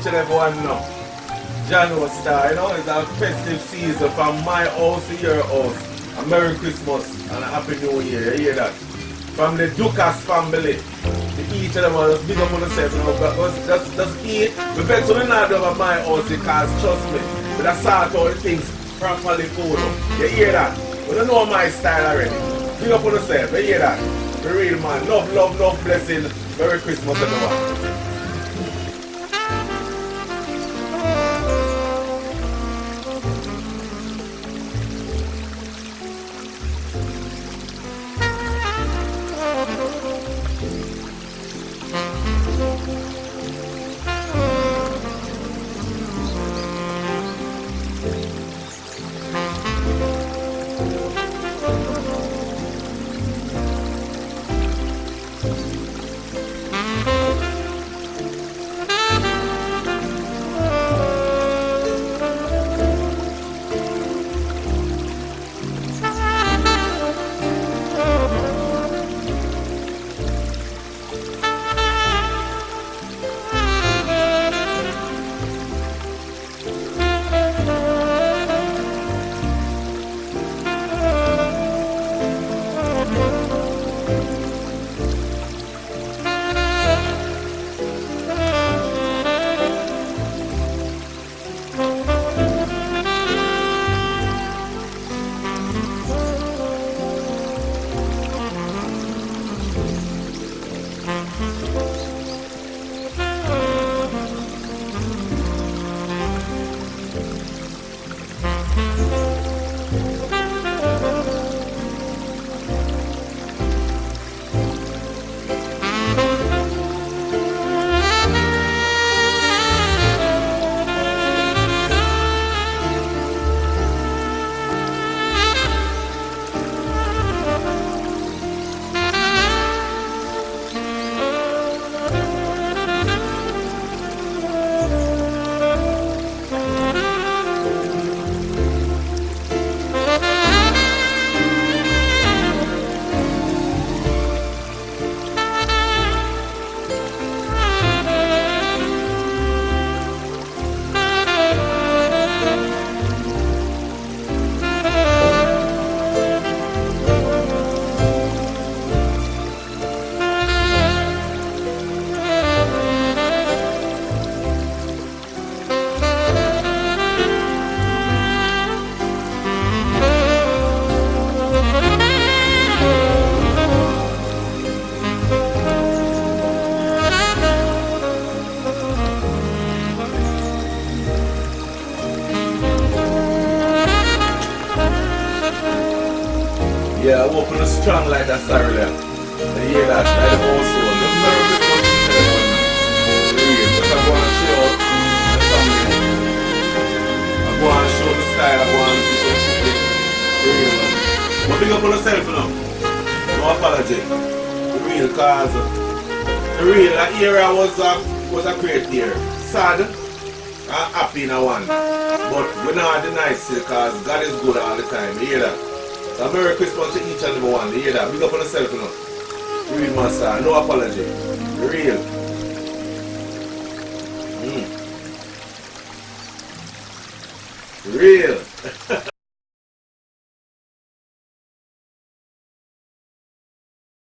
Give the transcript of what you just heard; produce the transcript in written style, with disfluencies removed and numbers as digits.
each and every one now. January Star, you know, it's a festive season from my house to your house. A Merry Christmas and a Happy New Year, you hear that? From the Dukas family, the each and every one, just big up on yourself, you know, just eat. The best one not do at my house because trust me, but I sort all the things properly for them. You hear that? But you know my style already. Big up on yourself, you hear that? The real man, love, blessing. Merry Christmas everyone. Yeah, I open a strong like that sorry there. You hear that? Like the whole soul. Just Merry Christmas to everyone. Real. Just I go and show the family. I go and show the style. I go and do some cooking. Real. But big up on yourself now. No apology. The real cause the real that era was a great year. Sad and happy in a one. But we're not deny it because God is good all the time. You hear that? So Merry Christmas to each and every one. You hear that? Big up on yourself now. Real master, no apology. Real. Real.